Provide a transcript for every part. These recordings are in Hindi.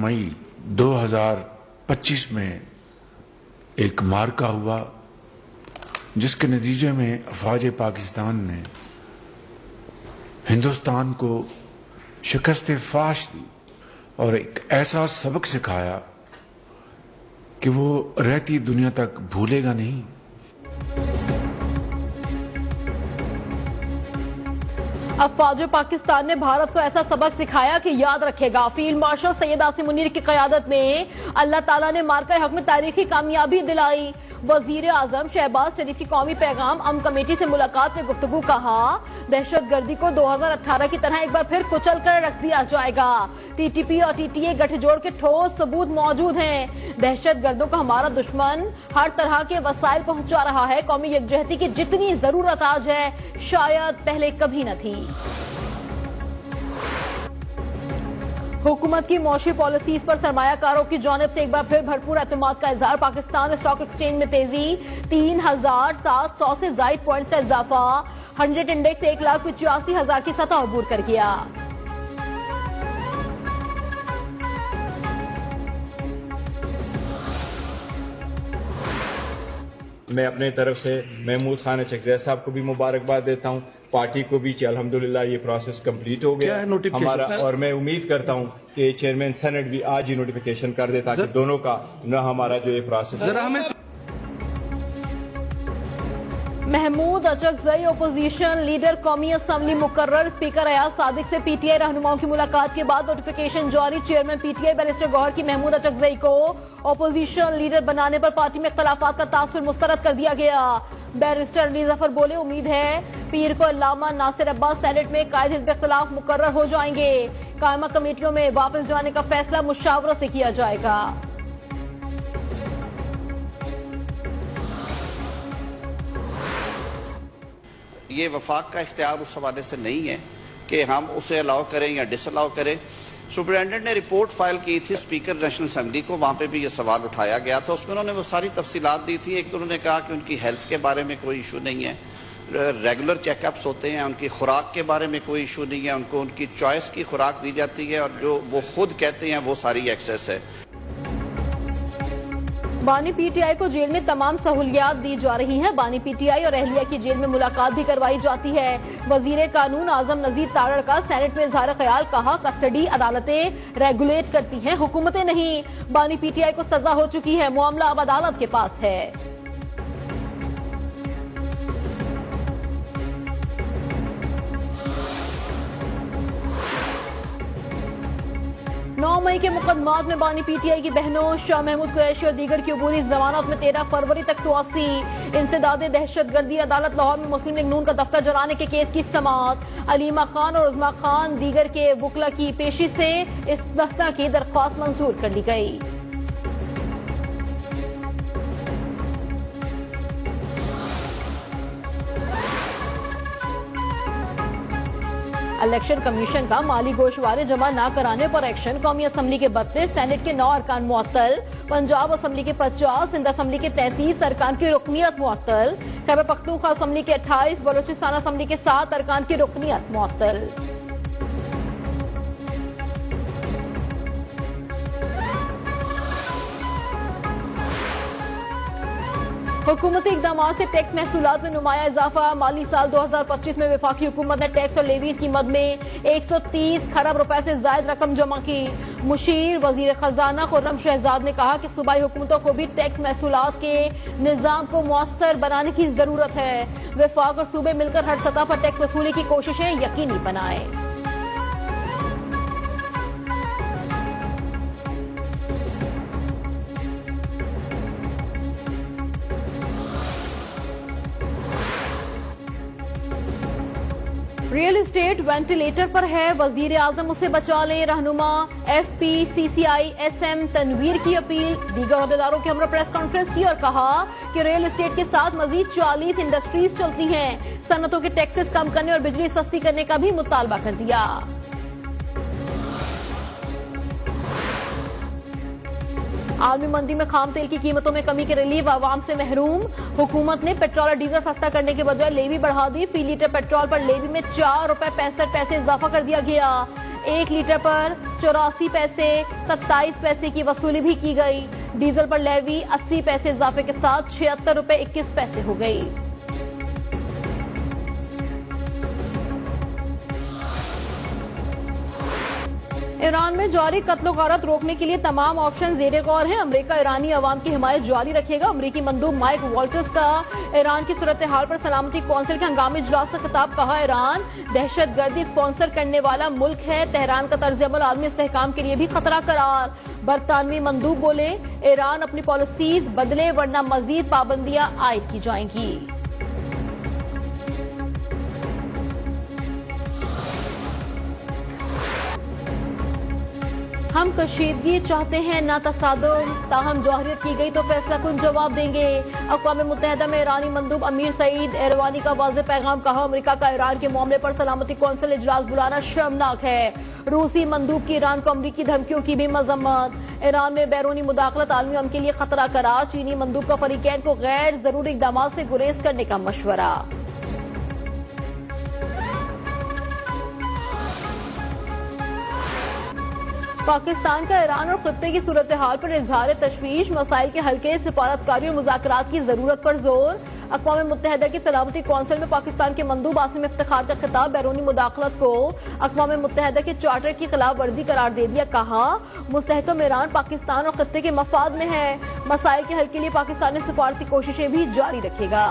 मई 2025 में एक मार्का हुआ जिसके नतीजे में अफवाज पाकिस्तान ने हिंदुस्तान को शिकस्त फाश दी और एक ऐसा सबक सिखाया कि वो रहती दुनिया तक भूलेगा नहीं। अफवाज पाकिस्तान ने भारत को ऐसा सबक सिखाया कि याद रखेगा। फील्ड मार्शल सैयद आसिम मुनीर की क़यादत में अल्लाह ताला ने मार्का हक में तारीखी कामयाबी दिलाई। वजीर आजम शहबाज शरीफ की कौमी पैगाम अमन कमेटी से मुलाकात में गुफ्तगू, कहा दहशतगर्दी को 2018 की तरह एक बार फिर कुचल कर रख दिया जाएगा। टीटीपी और टीटीए गठजोड़ के ठोस सबूत मौजूद हैं। दहशतगर्दों का हमारा दुश्मन हर तरह के वसाइल पहुंचा रहा है। कौमी यकजहती की जितनी जरूरत आज है शायद पहले कभी न थी। हुकूमत की मौशी पॉलिसीज पर सरमायाकारों की जानिब से एक बार फिर भरपूर एतमाद का इजहार। पाकिस्तान स्टॉक एक्सचेंज में तेजी, 3,700 से जायद पॉइंट्स का इजाफा। 100 इंडेक्स 1,85,000 की सतह अबूर कर गया। मैं अपने तरफ से महमूद खान चकजैद साहब को भी मुबारकबाद देता हूँ, पार्टी को भी अल्हम्दुलिल्लाह ये प्रोसेस कंप्लीट हो गया हमारा, और मैं उम्मीद करता हूँ कि चेयरमैन सेनेट भी आज ही नोटिफिकेशन कर दे ताकि दोनों का न हमारा जो ये प्रोसेस है। महमूद अचकजई ओपोजिशन लीडर कौमी असम्बली मुकर्रर। स्पीकर अयाज सादिक से पीटीआई रहनुमाओं की मुलाकात के बाद नोटिफिकेशन जारी। चेयरमैन पीटीआई बैरिस्टर गौहर की महमूद अचकजई को ओपोजिशन लीडर बनाने पर पार्टी में इख्तलाफात का तासुर मुस्तरद कर दिया गया। बैरिस्टर अली जफर बोले, उम्मीद है पीर को अल्लामा नासिर अब्बास सेनेट में कायद हिज़्ब इख्तिलाफ मुकर्रर हो जाएंगे। कायमा कमेटियों में वापस जाने का फैसला मुशावरा से किया जाएगा। ये वफाक का इख्तियार उस हवाले से नहीं है कि हम उसे अलाउ करें या डिसअलाउ करें। सुपरिटेंडेंट ने रिपोर्ट फाइल की थी स्पीकर नेशनल असेंबली को, वहाँ पे भी ये सवाल उठाया गया था। उसमें उन्होंने वो सारी तफसीलात दी थी। एक तो उन्होंने कहा कि उनकी हेल्थ के बारे में कोई इशू नहीं है, रेगुलर चेकअप्स होते हैं, उनकी खुराक के बारे में कोई इशू नहीं है, उनको उनकी चॉइस की खुराक दी जाती है और जो वो खुद कहते हैं वो सारी एक्सेस है। बानी पीटीआई को जेल में तमाम सहूलियात दी जा रही हैं। बानी पीटीआई और अहलिया की जेल में मुलाकात भी करवाई जाती है। वजीर कानून आजम नजीर तारड़ का सेनेट में इजहार ख्याल, कहा कस्टडी अदालतें रेगुलेट करती हैं, हुकूमतें नहीं। बानी पीटीआई को सजा हो चुकी है, मामला अब अदालत के पास है। 9 मई के मुकदमात में बानी पीटीआई की बहनों शाह महमूद कुरैशी और दीगर की अबूरी जमानत में 13 फरवरी तक तोसी। इंसदाद दहशतगर्दी अदालत लाहौर में मुस्लिम लीग नून का दफ्तर जलाने के केस की समाअत। अलीमा खान और उज़मा खान दीगर के वकला की पेशी से इस दफ्तर की दरख्वास्त मंजूर कर ली गई। इलेक्शन कमीशन का माली गोशवारे जमा न कराने पर एक्शन। कौमी असम्बली के 32, सेनेट के 9 अरकान मुअत्तल। पंजाब असम्बली के 50, सिंध असम्बली के 33 अरकान की रुकनियत मुअत्तल। खैबर पख्तूनख्वा असम्बली के 28, बलोचिस्तान असम्बली के 7 अरकान की रुकनियत मुअत्तल। हुकूमती इकदाम से टैक्स महसूलात में नुमाया इजाफा। माली साल 2025 में वफाकी हुकूमत ने टैक्स और लेवीज की मद में 130 खरब रुपए से ज्यादा रकम जमा की। मुशीर वजीर खजाना खुर्रम शहजाद ने कहा कि सूबाई हुकूमतों को भी टैक्स महसूलात के निजाम को मुअस्सर बनाने की जरूरत है। वफाक और सूबे मिलकर हर सतह पर टैक्स वसूली की कोशिशें यकीनी बनाए। रियल एस्टेट वेंटिलेटर पर है, वजीर आजम उसे बचा ले। रहनुमा FPCCI SM तनवीर की अपील। दीगर अहदेदारों के हमरा प्रेस कॉन्फ्रेंस की और कहा कि रियल एस्टेट के साथ मजीद 40 इंडस्ट्रीज चलती हैं। सनतों के टैक्सेस कम करने और बिजली सस्ती करने का भी मुतालबा कर दिया। आलमी मंदी में खाम तेल की कीमतों में कमी के रिलीफ आवाम से महरूम। हुकूमत ने पेट्रोल और डीजल सस्ता करने के बजाय लेवी बढ़ा दी। फी लीटर पेट्रोल पर लेवी में 4 रुपए 65 पैसे इजाफा कर दिया गया। 1 लीटर पर 84 पैसे 27 पैसे की वसूली भी की गई। डीजल पर लेवी 80 पैसे इजाफे के साथ 76 रुपए 21 पैसे हो गई। ईरान में जारी कत्लो गारत रोकने के लिए तमाम ऑप्शन जेरे गौर हैं। अमेरिका ईरानी अवाम की हिमायत जारी रखेगा। अमेरिकी मंदूब माइक वॉल्टर्स का ईरान की सूरत हाल पर सलामती कौंसिल के हंगामी इजलास से खिताब। कहा, ईरान दहशतगर्दी स्पॉन्सर करने वाला मुल्क है। तेहरान का तर्ज अमल आलमी इस्तेहकाम के लिए भी खतरा करार। बरतानवी मंदूब बोले, ईरान अपनी पॉलिसीज बदले वरना मजीद पाबंदियां आयद की जाएंगी। हम कशीदगी चाहते हैं ना तसादुम, ताहम जौहरियत की गई तो फैसला कुन जवाब देंगे। अक़वाम मुत्तहिदा में ईरानी मंदूब अमीर सईद एरवानी का वाज़ेह पैगाम। कहा, अमेरिका का ईरान के मामले पर सलामती कौंसिल इजलास बुलाना शर्मनाक है। रूसी मंदूब की ईरान को अमरीकी धमकियों की भी मजम्मत। ईरान में बैरूनी मुदाखलत आलमी अमन के लिए खतरा करार। चीनी मंदूब का फरीकैन को गैर जरूरी इक़दाम से गुरेज करने का मशवरा। पाकिस्तान का ईरान और खत्ते की सूरत हाल पर इजहार तशवीश। मसाइल के हल के सिफारतकारी और मुज़ाकरात की जरूरत पर जोर। अक़वाम मुत्तहिदा की सलामती कौंसिल में पाकिस्तान के मंदूब आसिम इफ्तिखार का खिताब। बैरूनी मुदाखलत को अक़वाम मुत्तहिदा के चार्टर की खिलाफ वर्जी करार दे दिया। कहा, मुस्तहकम ईरान पाकिस्तान और खत्ते के मफाद में है। मसाइल के हल के लिए पाकिस्तानी सिफारती कोशिशें भी जारी रखेगा।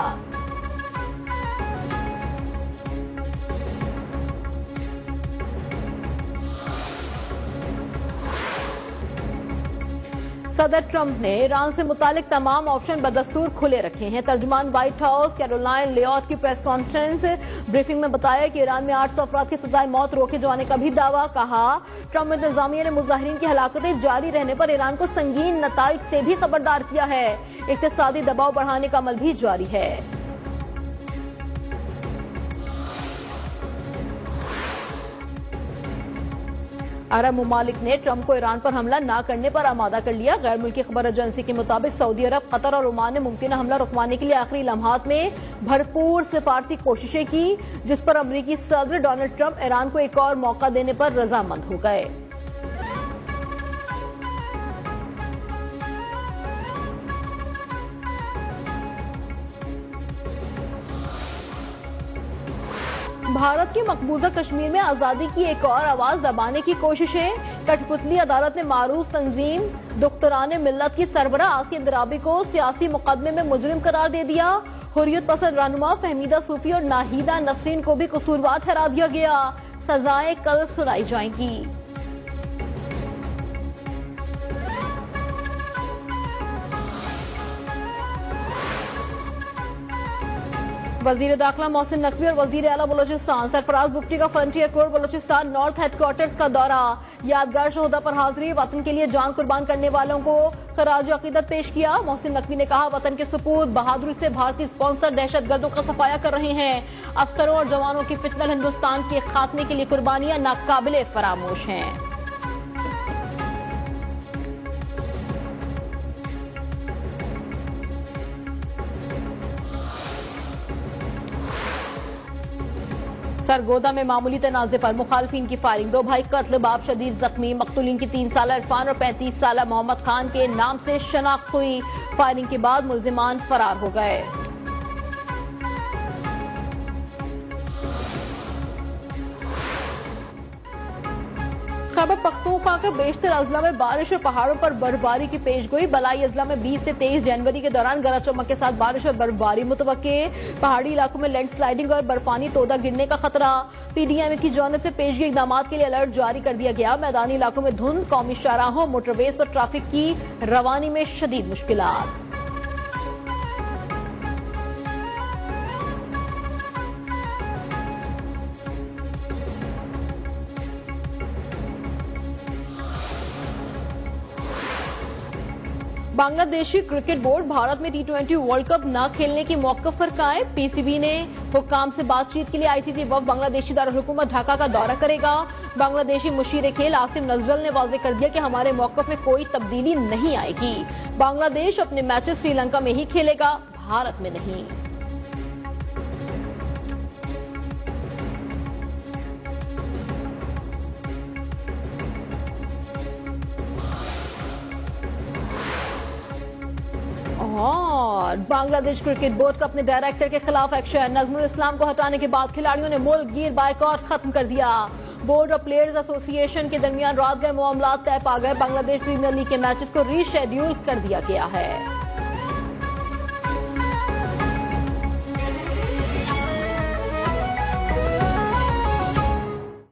सदर ट्रंप ने ईरान से मुतालिक तमाम ऑप्शन बदस्तूर खुले रखे हैं। तर्जुमान व्हाइट हाउस कैरोलाइन लेओट की प्रेस कॉन्फ्रेंस ब्रीफिंग में बताया कि ईरान में 800 अफराद की सजाए मौत रोके जाने का भी दावा। कहा, ट्रंप इंतजामिया ने मुजाहिरीन की हलाकतें जारी रहने पर ईरान को संगीन नताइज से भी खबरदार किया है। इक्तिसादी दबाव बढ़ाने का अमल भी जारी है। अरब ममालिक ने ट्रंप को ईरान पर हमला न करने पर आमादा कर लिया। गैर मुल्की खबर एजेंसी के मुताबिक सऊदी अरब, कतर और ओमान ने मुमकिन हमला रुकवाने के लिए आखिरी लम्हात में भरपूर सिफारती कोशिशें की, जिस पर अमरीकी सदर डोनाल्ड ट्रंप ईरान को एक और मौका देने पर रजामंद हो गए। भारत की मकबूजा कश्मीर में आजादी की एक और आवाज दबाने की कोशिशें। कठपुतली अदालत ने मारूफ तंजीम दुख्तरान मिल्लत की सरबरा आसिया अंद्राबी को सियासी मुकदमे में मुजरिम करार दे दिया। हुर्रियत पसंद रहनुमा फहमीदा सूफी और नाहिदा नसरीन को भी कसूरवार ठहरा दिया गया। सजाएं कल सुनाई जाएंगी। वजीर दाखिला मोहसिन नकवी और वजीर आला बलोचिस्तान सरफराज बुगटी का frontier core Balochistan north headquarters का दौरा। यादगार शोहदा पर हाजिरी, वतन के लिए जान कुर्बान करने वालों को खराज अकीदत पेश किया। मोहसिन नकवी ने कहा, वतन के सपूत बहादुरी से भारतीय स्पॉन्सर दहशतगर्दों का सफाया कर रहे हैं। अफसरों और जवानों की फितनल हिंदुस्तान के खात्मे के लिए कुर्बानियां नाकाबिले फरामोश हैं। सरगोदा में मामूली तनाजे पर मुखालफिन की फायरिंग। 2 भाई कत्ल, बाप शदीद जख्मी। मकतूलिन की 3 साला इरफान और 35 साला मोहम्मद खान के नाम से शनाख्त हुई। फायरिंग के बाद मुल्जिमान फरार हो गए। खैबर पख्तूनख्वा के बेशतर अजला में बारिश और पहाड़ों पर बर्फबारी की पेशगोई। बलाई अजला में 20 से 23 जनवरी के दौरान गरज चमक के साथ बारिश और बर्फबारी मुतवक्के। पहाड़ी इलाकों में लैंडस्लाइडिंग और बर्फानी तोदा गिरने का खतरा। पीडीएम की जानिब से पेशगी इकदाम के लिए अलर्ट जारी कर दिया गया। मैदानी इलाकों में धुंध, कौमी शाहराहों, मोटरवेज पर ट्रैफिक की रवानी में शदीद मुश्किलात। बांग्लादेशी क्रिकेट बोर्ड भारत में T20 वर्ल्ड कप न खेलने की मौक़िफ़ पर कायम। पीसीबी ने हुक्काम से बातचीत के लिए आईसीसी वफ़द बांग्लादेशी दारुल-हुकूमत ढाका का दौरा करेगा। बांग्लादेशी मुशीर खेल आसिम नजरल ने वाज़ेह कर दिया कि हमारे मौक़िफ़ में कोई तब्दीली नहीं आएगी। बांग्लादेश अपने मैचेस श्रीलंका में ही खेलेगा, भारत में नहीं। और बांग्लादेश क्रिकेट बोर्ड का अपने डायरेक्टर के खिलाफ एक्शन। नजमुल इस्लाम को हटाने के बाद खिलाड़ियों ने मुल्क गिर बायकॉट खत्म कर दिया। बोर्ड और प्लेयर्स एसोसिएशन के दरमियान रात गए मामला तय पा गए। बांग्लादेश प्रीमियर लीग के मैचेस को रीशेड्यूल कर दिया गया है।